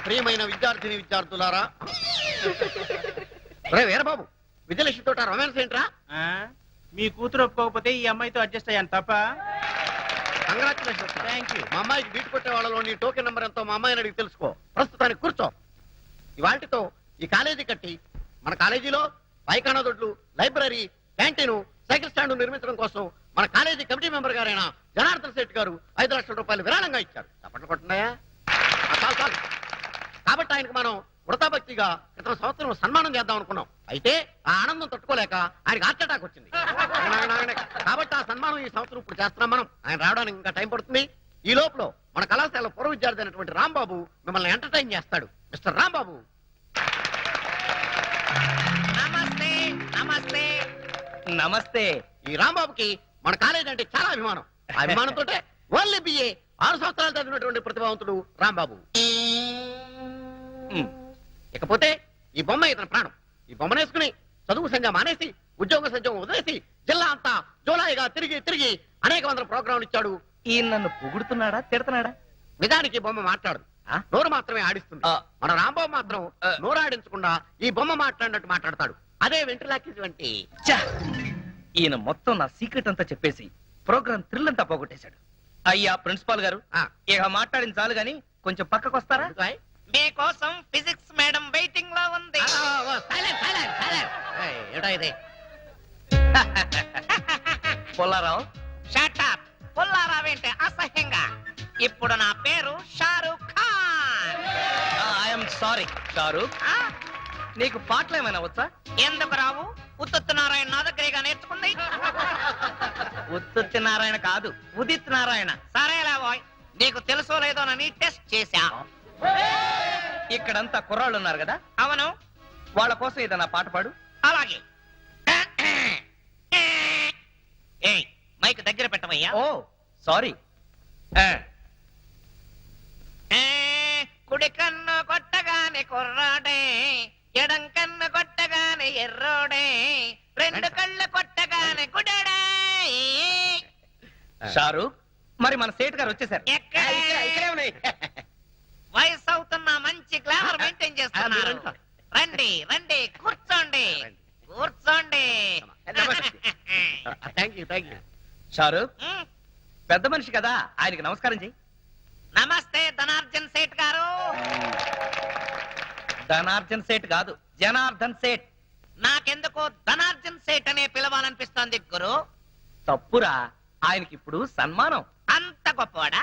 ప్రియమైన విద్యార్థిని విద్యార్థులారా, వీరబాబు విజయలక్ష్మి తోట రొమాన్స్ ఏంట్రా? మీ కూతురు ఒప్పుకోకపోతే ఈ అమ్మాయితో అడ్జస్ట్ అయ్యాను తప్ప. కంగ్రాచులేషన్. Thank you. మా అమ్మాయికి బీట్ కొట్టే వాళ్ళలో నీ టోకెన్ నెంబర్ ఎంతో మా అమ్మాయిని అడిగి తెలుసుకో. ప్రస్తుతానికి కూర్చో. ఇవాటితో ఈ కాలేజీ కట్టి మన కాలేజీలో పైకానా దొడ్లు, లైబ్రరీ, క్యాంటీన్, సైకిల్ స్టాండ్ నిర్మించడం కోసం మన కాలేజీ కమిటీ మెంబర్ గారైన జనార్దన్ శెట్టి గారు 5 లక్షల రూపాయలు విరాళంగా ఇచ్చారు. చప్పట్లు కొట్టున్నాయా? చాలు. కాబట్టి ఆయనకు మనం వృతాభక్తిగా క్రితం సంవత్సరం సన్మానం చేద్దాం అనుకున్నాం. అయితే ఆ ఆనందం తట్టుకోలేక ఆయనకు హార్ట్ అటాక్ వచ్చింది. కాబట్టి ఆ సన్మానం ఈ సంవత్సరం ఇప్పుడు చేస్తున్నాం మనం. ఆయన రావడానికి ఇంకా టైం పడుతుంది. ఈ లోపల మన కళాశాల పూర్వ విద్యార్థి అయినటువంటి రాంబాబు మిమ్మల్ని ఎంటర్టైన్ చేస్తాడు. మిస్టర్ రాంబాబు. నమస్తే. నమస్తే. నమస్తే. ఈ రాంబాబుకి మన కాలేజీ అంటే చాలా అభిమానం. ఆ అభిమానంతో ఓన్లీ బిఏ 6 సంవత్సరాలు చదివినటువంటి ప్రతిభావంతుడు రాంబాబు. ఇకపోతే ఈ బొమ్మ ఇతని ప్రాణం. ఈ బొమ్మనేసుకుని చదువు సంజ మానేసి ఉద్యోగ సంజం వదిలేసి జిల్లా అంతా జోలాయిగా తిరిగి తిరిగి అనేక వందల ప్రోగ్రాంలు ఇచ్చాడు. ఈయన నన్ను పొగుడుతున్నాడా తిడతాడా? నిజానికి బొమ్మ మాట్లాడు, నోరు మాత్రమే ఆడిస్తుంది. మన రాంబాబు మాత్రం నోరు ఆడించకుండా ఈ బొమ్మ మాట్లాడినట్టు మాట్లాడతాడు. అదే వెంట్రులాకి వంటి. ఈయన మొత్తం నా సీక్రెట్ అంతా చెప్పేసి ప్రోగ్రామ్ థ్రిల్ అంతా పోగొట్టేశాడు. అయ్యా ప్రిన్సిపాల్ గారు, ఇక మాట్లాడిన చాలు గాని కొంచెం పక్కకు వస్తారా? మీకోసం ఫిజిక్స్ మేడం వెయిటింగ్ లో ఉంది. పుల్లారావు. Shut up. పుల్లారావు ఏంటి అసహ్యంగా? ఇప్పుడు నా పేరు షారూక్ ఖాన్. I'm sorry Shahrukh. నీకు పాటలు ఏమైనా వచ్చా? ఎందుకు రావు? ఉత్తుత్ నారాయణ నా దగ్గరగా నేర్చుకుంది. ఉత్తుత్ నారాయణ కాదు, ఉదిత్ నారాయణ. సరేలా బాయ్, నీకు తెలుసో లేదోనని టెస్ట్ చేశా. ఇక్కడంతా కుర్రాళ్ళు ఉన్నారు కదా? అవును. వాళ్ళ కోసం ఏదైనా పాట పాడు. అలాగే. మైక్ దగ్గర పెట్టవయ్యా. ఓ సారీ. కుడి కన్ను కొట్టగానే కుర్రాడే, ఎడం కన్ను కొట్టగానే ఎర్రోడే, రెండు కళ్ళు కొట్టగానే గుడడే. షారూక్, మరి మన సేట్ గారు వచ్చేసారు. వయసు అవుతున్న మంచి గ్లామర్ మెయింటైన్ చేస్తున్నారు. రండి రండి, కూర్చోండి కూర్చోండి. షారూక్, పెద్ద మనిషి కదా, ఆయనకి నమస్కారం చెయ్యి. నమస్తే ధనార్జన్ సేట్ గారు. ధనార్జన్ సేట్ కాదు, జనార్దన్ సేట్. నాకెందుకో ధనార్జన్ సేట్ అనే పిలవాలనిపిస్తోంది గురు. తప్పురా, ఆయనకి ఇప్పుడు సన్మానం. అంత గొప్పవాడా?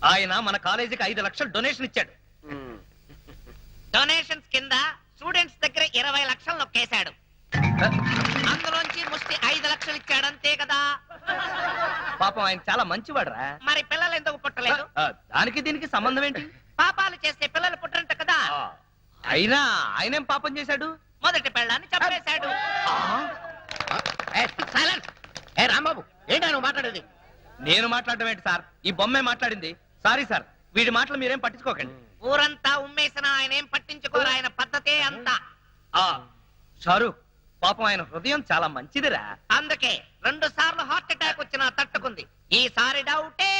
ఆయన మన కాలేజీకి 5 లక్షలు డొనేషన్ ఇచ్చాడు. డొనేషన్స్ కింద స్టూడెంట్స్ దగ్గర 20 లక్షలు నొక్కేశాడు. అందులోంచి ముష్టి 5 లక్షలు ఇచ్చాడు, అంతే కదా? పాపం ఆయన చాలా మంచివాడరా. మరి పిల్లలు ఎందుకు పుట్టలేదు? దానికి దీనికి సంబంధం ఏంటి? పాపాలు చేస్తే పిల్లలు పుట్టరంట కదా. అయినా ఆయనేం పాపం చేశాడు? మొదటి పెళ్ళాన్ని చంపేశాడు. రాంబాబు, ఏంటా నువ్వు మాట్లాడేది? నేను మాట్లాడడం ఏంటి సార్? ఈ బొమ్మే మాట్లాడింది. సారీ సార్, వీడి మాటలు మీరేం పట్టించుకోకండి. ఊరంతా ఉమ్మేసిన ఆయన ఏం పట్టించుకోరు, ఆయన పద్ధతే అంతా. షారూక్, పాపం ఆయన హృదయం చాలా మంచిదిరా. అందుకే 2 సార్లు హార్ట్ అటాక్ వచ్చినా తట్టుకుంది. ఈసారి డౌటే.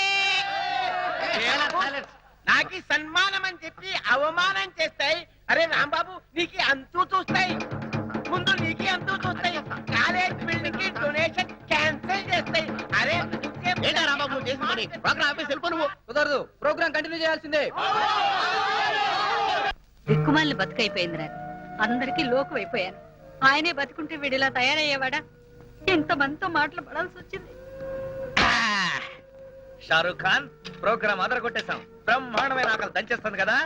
నాకు సన్మానం అని చెప్పి అవమానం చేస్తాయి. అరే రాంబాబు, నీకు అంతూ చూస్తాయి. ముందు నీకు అంతూ చూస్తాయి. కాలేజ్ బిల్డింగ్ కి డొనేషన్ క్యాన్సిల్ చేస్తాయి. అరే రాంబాబు చేసుకుని ప్రోగ్రామ్ ఆఫీస్ వెళ్ళిపో. నువ్వు కుదరదు, ప్రోగ్రామ్ కంటిన్యూ చేయాల్సిందే. దిక్కుమాలిన బతుకైపోయింది నాకు. అందరికీ లోకు అయిపోయాను. ఆయనే బతుకుంటే వీడిలా తయారయ్యేవాడా? ఎంతమందితో మాటలు పడాల్సి వచ్చింది. షారూక్ ఖాన్, ప్రోగ్రామ్ అదర కొట్టేశాం. బ్రహ్మాండమైన ఆకలి దంచేస్తుంది కదా.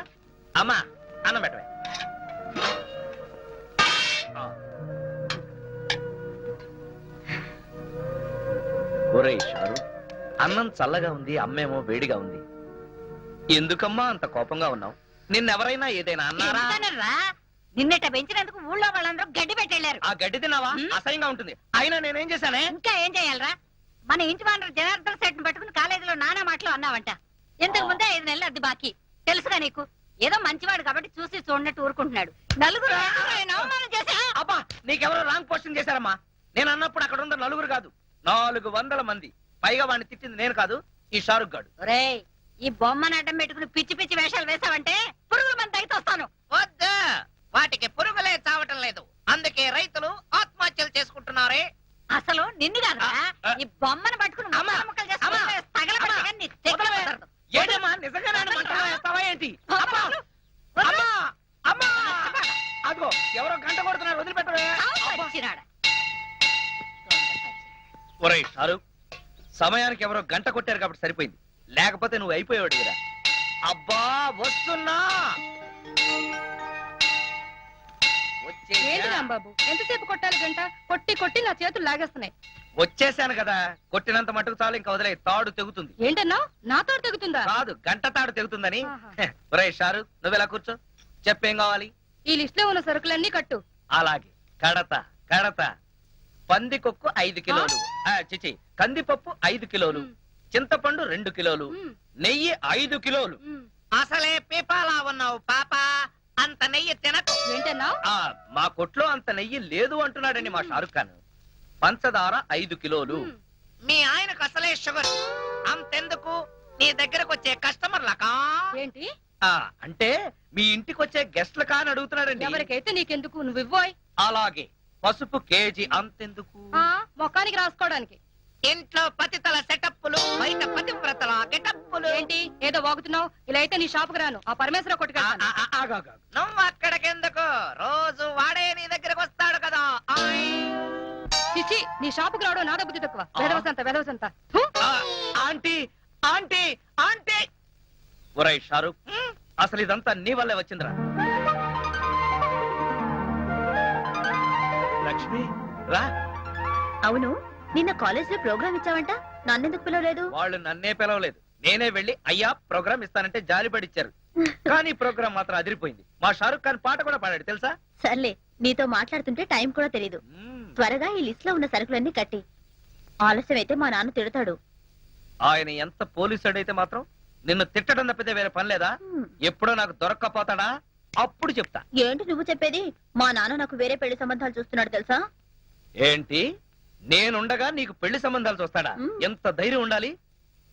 అమ్మా, అన్నం పెట్టవే. ఒరేయ్ షారూక్, అన్నం చల్లగా ఉంది, అమ్మేమో వేడిగా ఉంది. ఎందుకమ్మా అంత కోపంగా ఉన్నావు? నిన్నెవరైనా ఏదైనా అన్నారా? నిన్నట పెంచినందుకు ఊళ్ళో వాళ్ళందరూ గడ్డి పెట్టెళ్లారు. ఆ గడ్డి తిన్నావా? అసహ్యంగా ఉంటుంది. అయినా నేనేం చేశానే? ఇంకా ఏం చేయాలరా? మన ఇంటి వానరు జనార్దన్ సెట్ పట్టుకుని కాలేజీలో నానా మాటలు అన్నావంట. ఇంతకు ముందే 5 నెలలు అద్దె బాకీ. తెలుసుగా నీకు? ఏదో మంచివాడు కాబట్టి చూసి చూడనట్టు ఊరుకుంటున్నాడు. నలుగురు అవమానం చేశా. అబ్బా, నీకెవరో రాంగ్ పోస్టింగ్ చేశారమ్మా. నేను అన్నప్పుడు అక్కడ ఉన్న 4 కాదు, 400 మంది. పైగా వాడిని తిట్టింది నేను కాదు, ఈ షారుఖ్ గాడు. ఒరేయ్, ఈ బొమ్మను అడ్డం పెట్టుకుని పిచ్చి పిచ్చి వేషాలు వేసావంటే పురుగుల మంది అయితే వస్తాను. వద్దు, వాటికి పురుగులే చావటం లేదు, అందుకే రైతులు ఆత్మహత్యలు చేసుకుంటున్నారే. అసలు నిన్ను కాదు ఈ బొమ్మను పట్టుకుని అమ్మా! ముక్కలు చేసుకుంటే అమ్మా! తగలబెట్టి కానీ నీ చెయ్యి వదలవే. కుదరదు. ఏంటమ్మా నిజంగానే మంటలో వేస్తావా ఏంటి? అమ్మా! అమ్మా! అమ్మా! అదిగో ఎవరో గంట కొడుతున్నారు, వదిలిపెట్టవే. చావు సచ్చినాడా. ఒరేయ్ షారూక్, సమయానికి ఎవరో గంట కొట్టారు కాబట్టి సరిపోయింది, లేకపోతే నువ్వు అయిపోయాడు కదా. అబ్బా వస్తున్నా. ఏంటి రాంబాబు ఎంతసేపు కొట్టాలి గంట? కొట్టి కొట్టి నా చేతులు లాగేస్తున్నాయి. వచ్చేసాను కదా, కొట్టినంత మటుకు చాలు, ఇంకా వదిలే, తాడు తెగుతుంది. ఏంటన్నా నాతో తెగుతుందా? కాదు, గంట తాడు తెగుతుందని. ఆహా. ఒరేయ్ షారూక్, నువ్వెలా కూర్చో, చెప్పేం కావాలి? ఈ లిస్ట్ లో ఉన్న సరుకులన్నీ కట్టు. అలాగే, కడత కడత. పందికొక్కు 5 కిలోలు, చిచి కందిపప్పు 5 కిలోలు, మ్. చింతపండు 2 కిలోలు, మ్. నెయ్యి 5 కిలోలు. ఉమ్. అసలే పీపాలా ఉన్నావు పాప, అంత నెయ్యి తినకు. ఏంటన్నా? ఆ మా కొట్లో అంత నెయ్యి లేదు అంటున్నాడండి మా షారుఖ్ ఖాన్. పంచదార 5 కిలోలు. ఉమ్. మీ ఆయనకు అసలే షుగర్, అంతెందుకు నీ దగ్గరకు వచ్చే కస్టమర్లకా. ఏంటి? అంటే మీ ఇంటికి వచ్చే గెస్ట్ల కాని అడుగుతున్నాడండి. ఎవరికైతే నీకెందుకు, నువ్వు ఇవ్వోయ్. అలాగే, పసుపు కేజీ అంతెందుకు? మొక్కానికి రాసుకోవడానికి. ఇంట్లో పతితల సెటప్పులు, బయట పతివ్రతల గెటప్పులు. ఏంటి ఏదో వాగుతున్నావు? ఇలా అయితే నీ షాపుకి రాను, ఆ పరమేశ్వర కొట్టుకెళ్తాను. ఆగాగా. నువ్వు అక్కడికెందుకు, రోజు వాడే నీ దగ్గరకు వస్తాడు కదా. ఆయ్. చిచి, నీ షాపుకి రావడం నా బుద్ధి తక్కువ. ఆ. వెదవసంత ఆంటీ ఆంటీ ఆంటీ. ఒరేయ్ షారుఖ్, అసలు ఇదంతా నీ వల్లే వచ్చిందిరా. లక్ష్మి రా. అవును, నిన్న కాలేజ్ లో ప్రోగ్రామ్ ఇచ్చావంట, నన్నెందుకు పిలవలేదు? వాళ్ళు నన్నే పిలవలేదు, నేనే వెళ్ళి అయ్యా ప్రోగ్రామ్ ఇస్తానంటే జాలిపడిచ్చారు. కానీ ప్రోగ్రామ్ మాత్రం అదిరిపోయింది. మా షారుఖ్ ఖాన్ పాట కూడా పాడాడు తెలుసా. సర్లే, నీతో మాట్లాడుతుంటే టైం కూడా తెలీదు. మ్మ్. త్వరగా ఈ లిస్ట్ లో ఉన్న సరుకులన్నీ కట్టి. ఆలస్యం అయితే మా నాన్న తిడతాడు. ఆయన ఎంత పోలీసుడైతే మాత్రం నిన్ను తిట్టడం తప్పితే వేరే పని లేదా? ఎప్పుడో నాకు దొరక్కపోతాడా అప్పుడు చెప్తా. ఏంటి నువ్వు చెప్పేది? మా నాన్న నాకు వేరే పెళ్లి సంబంధాలు చూస్తున్నాడు తెలుసా? ఏంటి, నేనుండగా నీకు పెళ్లి సంబంధాలు చూస్తాడా? మ్మ్. ఎంత ధైర్యం ఉండాలి?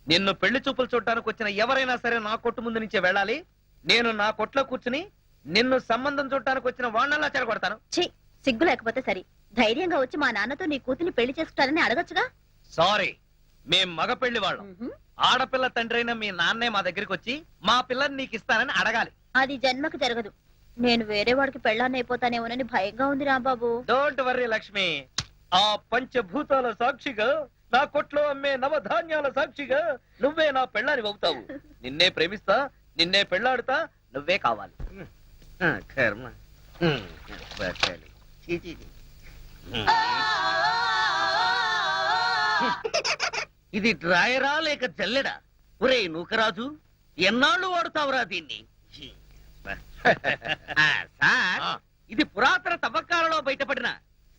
నిన్ను పెళ్లి చూపులు చూడటానికి వచ్చిన ఎవరైనా సరే నా కొట్టు ముందు నుంచే వెళ్ళాలి. నేను నా కొట్లో కూర్చుని నిన్ను సంబంధం చూడటానికి వచ్చిన వాళ్ళలా చెడగొడతాను. ఛీ, సిగ్గు లేకపోతే సరి. ధైర్యంగా వచ్చి మా నాన్నతో నీ కూతుర్ని పెళ్లి చేసుకుంటారని అడగచ్చుగా. సారీ, మేం మగ పెళ్లి వాళ్ళం. ఆడపిల్ల తండ్రి అయిన మీ నాన్నే మా దగ్గరికి వచ్చి మా పిల్లని నీకు ఇస్తానని అడగాలి. అది జన్మకు జరగదు. నేను వేరే వాడికి పెళ్ళాన్ని అయిపోతానేమోనని భయంగా ఉంది రాంబాబు. డోంట్ వర్రీ లక్ష్మి, ఆ పంచభూతాల సాక్షిగా, నా కొట్లో అమ్మే నవధాన్యాల సాక్షిగా నువ్వే నా పెళ్ళాని అవుతావు. నిన్నే ప్రేమిస్తా, నిన్నే పెళ్ళాడుతా, నువ్వే కావాలి. కర్మ. బతకాలి. చీ, చీ, చీ. ఇది డ్రాయరా లేక జల్లెడా? ఒరే నూకరాజు, ఎన్నాళ్ళు వాడుతావురా దీన్ని? సార్, ఇది పురాతన తవ్వకాలలో బయటపడిన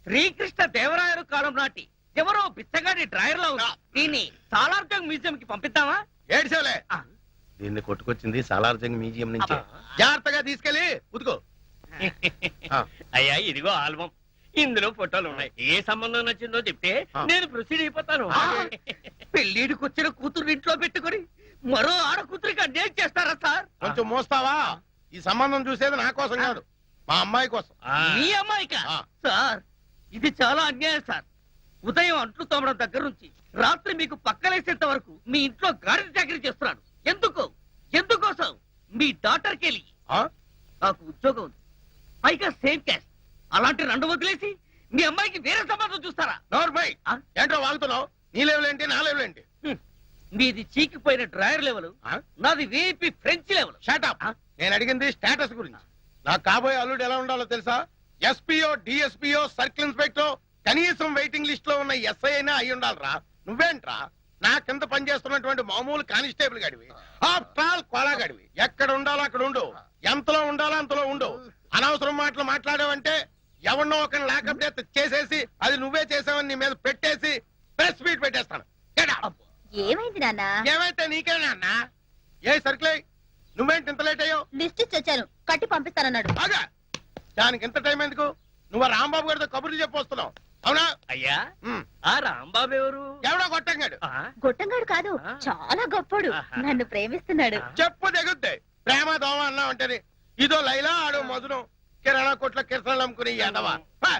శ్రీకృష్ణ దేవరాయలు కాలం నాటి ఎవరో బిచ్చగాడి డ్రాయర్ లో ఉంది. దీన్ని సాలార్జంగ్ మ్యూజియం కి పంపిద్దామా? ఏడ్చేవలే, దీన్ని కొట్టుకొచ్చింది సాలార్జంగ్ మ్యూజియం నుంచి. జాగ్రత్తగా తీసుకెళ్ళి ఉతుకో. అయ్యా ఇదిగో ఆల్బం, ఇందులో ఫోటోలు ఉన్నాయి. ఏ సంబంధం నచ్చిందో చెప్తే నేను ప్రొసీడ్ అయిపోతాను. పెళ్లిడికి వచ్చిన కూతురు ఇంట్లో పెట్టుకుని మరో ఆడ కూతురికి అన్యాయం చేస్తారా సార్? కొంచెం మోస్తావా? ఈ సంబంధం చూసేది నా కోసం కాదు, మా అమ్మాయి కోసం. మీ అమ్మాయికా? ఆ. సార్, ఇది చాలా అన్యాయం సార్. ఉదయం అంట్లు తోమడం దగ్గర నుంచి రాత్రి మీకు పక్కలేసేంత వరకు మీ ఇంట్లో గాడి చాకరీ చేస్తున్నాను. ఎందుకోసం? మీ డాక్టర్కి వెళ్ళి ఆ? నాకు ఉద్యోగం ఉంది, పైగా సేమ్ క్యాస్ట్. అలాంటి రెండు వదిలేసి మీ అమ్మాయికి వేరే సంబంధం చూస్తారా? నోర్మై, ఆ? ఏంటో వాగుతున్నావు? నీ లెవెల్ నా లెవెల్ మీది చీకిపోయిన డ్రాయర్ లెవెల్, నాది వీపీ ఫ్రెంచ్ లెవెల్. షాటప్. నేను అడిగింది స్టేటస్ గురించి. నాకు కాబోయే అల్లుడు ఎలా ఉండాలో తెలుసా? ఎస్పీఓ, డిఎస్పీఓ, సర్కిల్ ఇన్స్పెక్టర్, కనీసం వెయిటింగ్ లిస్ట్ లో ఉన్న ఎస్ఐ అయినా అయి ఉండాలిరా. నువ్వేంట్రా నా కింద పనిచేస్తున్నటువంటి మామూలు కానిస్టేబుల్ గడివి, ఆఫ్టర్ ఆల్ కోలా గడివి. ఎక్కడ ఉండాలో అక్కడ ఉండు, ఎంతలో ఉండాలో అంతలో ఉండు. అనవసరం మాటలు మాట్లాడావంటే ఎవరినో ఒక లాకప్ డెత్ చేసేసి అది నువ్వే చేసావని నీ మీద పెట్టేసి ప్రెస్ మీట్ పెట్టేస్తాను. Get out. ఏమైంది నాన్న? ఏమైతే నీకేనా అన్నా? ఏ సర్కిల్, నువ్వేంటి ఇంత లేట్ అయ్యావు? లిస్ట్ ఇచ్చి వచ్చాను, కట్టి పంపిస్తానన్నాడు. బాగా దానికి ఎంత టైం ఎందుకు? నువ్వు ఆ రాంబాబు గారితో కబుర్లు చెప్పొస్తున్నావు అవునా? అయ్యా ఉమ్. ఆ రాంబాబు ఎవరు? ఎవడో కొట్టంగాడు. ఆ, గొట్టంగాడు కాదు ఆ. చాలా గొప్పోడు ఆహా. నన్ను ప్రేమిస్తున్నాడు చెప్పు దిగుద్ది. ప్రేమ దోమ అన్నావు అంటేనే ఇదో లైలా ఆడో మధురం కిరాణా కొట్ల కిరసనాలు అమ్ముకుని ఎదవా. పా.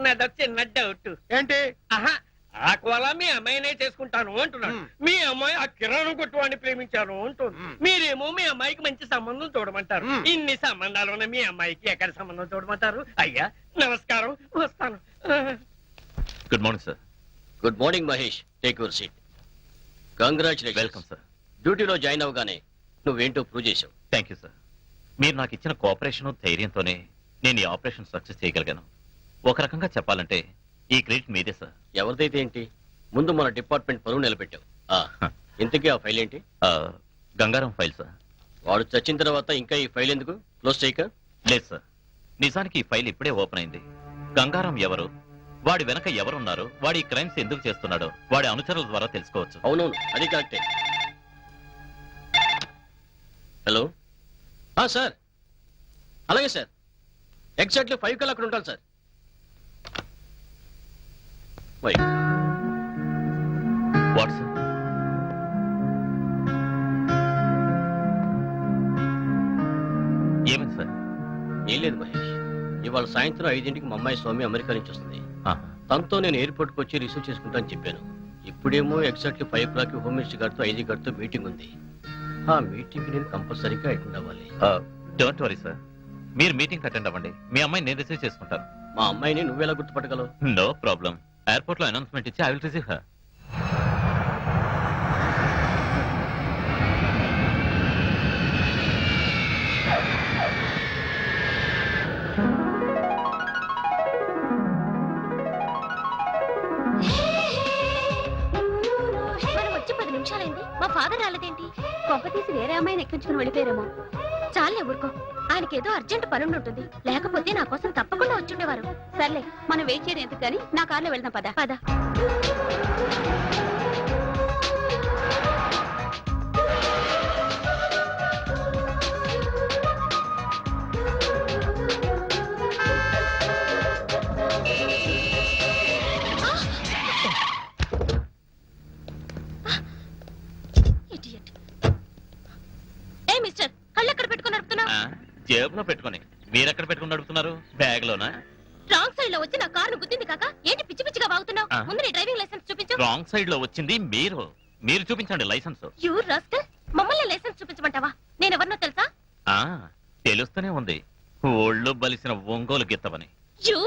నాదో చిన్న డౌట్. ఏంటి? ఆహా, ఆ కోల మీ అమ్మాయినే చేసుకుంటాను అంటున్నాడు. మ్. మీ అమ్మాయి ఆ కిరాణం కొట్టువాడిని ప్రేమించాను అంటుంది. మ్. మీరేమో మీ అమ్మాయికి మంచి సంబంధం చూడమంటారు. మ్. ఇన్ని సంబంధాలు ఉన్న మీ అమ్మాయికి ఎక్కడ సంబంధం చూడమంటారు? అయ్యా నమస్కారం, వస్తాను. Good morning sir. Good morning Mahesh, take your seat. Congratulation. Welcome sir. డ్యూటీలో జాయిన్ అవగానే నువ్వేంటో ప్రూవ్ చేసావు. Thank you sir. మీరు నాకు ఇచ్చిన కోఆపరేషన్ ధైర్యంతోనే నేను ఈ ఆపరేషన్ సక్సెస్ చేయగలిగాను. ఒక రకంగా చెప్పాలంటే ఈ క్రెడిట్ మీదే సార్. ఎవరిదైతే ఏంటి, ముందు మన డిపార్ట్మెంట్ పరువు నిలబెట్టావు. ఇంతకీ ఆ ఫైల్ ఏంటి? Gangaram file sir. వాడు చచ్చిన తర్వాత ఇంకా ఈ ఫైల్ ఎందుకు క్లోజ్ చేయక? లేదు సార్, నిజానికి ఈ ఫైల్ ఇప్పుడే ఓపెన్ అయింది. గంగారం ఎవరు, వాడి వెనక ఎవరున్నారు, వాడి క్రైమ్స్ ఎందుకు చేస్తున్నాడో వాడి అనుచరుల ద్వారా తెలుసుకోవచ్చు. అవునవును, అది కరెక్టే. హలో సార్, అలాగే సార్, ఎగ్జాక్ట్లీ 5 కల్లా అక్కడ ఉంటాను సార్. What sir? ఏమైంది సార్? ఏం లేదు మహేష్, ఇవాళ సాయంత్రం 5ంటికి మా అమ్మాయి స్వామి అమెరికా నుంచి వస్తుంది. ఆహా. తనతో నేను ఎయిర్పోర్ట్కి వచ్చి రిసీవ్ చేసుకుంటానని చెప్పాను. ఇప్పుడేమో ఎగ్జాక్ట్లీ 5 o'clock హోమ్ మినిస్టర్ గారితో ఐజీ గారితో మీటింగ్ ఉంది. ఆ మీటింగ్ నేను కంపల్సరీగా అటెండ్ అవ్వాలి. డోంట్ వరీ సార్, మీరు మీటింగ్ అటెండ్ అవ్వండి. మీ అమ్మాయి నేను రిసీవ్ చేసుకుంటాను. మా అమ్మాయిని నువ్వెలా గుర్తుపట్టగలవు? No problem. ఎయిర్పోర్ట్ లో అనౌన్స్మెంట్ ఇచ్చి ఐ విల్ రిసీవ్ హర్. మనం వచ్చి 10 నిమిషాలైంది, మా ఫాదర్ రాలేదేంటి? కొంప తీసి వేరే అమ్మాయిని ఎక్కించుకుని వెళ్ళిపోయారేమో. చాలే ఊరుకో, ఆయనకి ఏదో అర్జెంట్ పని ఉంటుంది. లేకపోతే నా కోసం తప్పకుండా వచ్చుండేవారు. సర్లే, మనం వెయిట్ చేయడం ఎందుకు కానీ నా కార్లో వెళ్దాం. పద పద. Idiot. ఏ మిస్టర్, కళ్ళు ఎక్కడ పెట్టుకుని నడుపుతున్నావు? జేబులో పెట్టుకొని. మీరెక్కడ పెట్టుకుని నడుపుతున్నారు? బ్యాగ్ లోనా? రాంగ్ సైడ్ లో వచ్చి నా కారును గుద్దింది కాక ఏంటి పిచ్చి పిచ్చిగా వాగుతున్నావు? ఆ. ముందు నీ డ్రైవింగ్ లైసెన్స్ చూపించు. రాంగ్ సైడ్ లో వచ్చింది మీరు. మీరు చూపించండి లైసెన్స్. యూ రాస్కల్, మమ్మల్ని లైసెన్స్ చూపించమంటావా? నేను ఎవరినో తెలుసా? ఆ, తెలుస్తూనే ఉంది, ఒళ్ళు బలిసిన ఒంగోలు గిత్తవని. యూ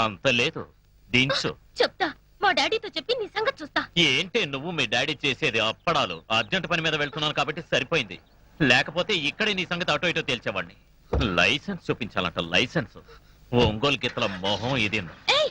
అంత లేదు, దించు. చెప్తా, మా డాడీతో చెప్పి నీ సంగతి చూస్తా. ఏంటి నువ్వు మీ డాడీ చేసేది? అప్పడాలు. అర్జెంట్ పని మీద వెళ్తున్నాను కాబట్టి సరిపోయింది, లేకపోతే ఇక్కడే నీ సంగతి అటో ఇటో తేల్చేవాడిని. లైసెన్స్ చూపించాలంట, లైసెన్స్. ఒంగోలు గిత్తల మొహం ఇది. ఏయ్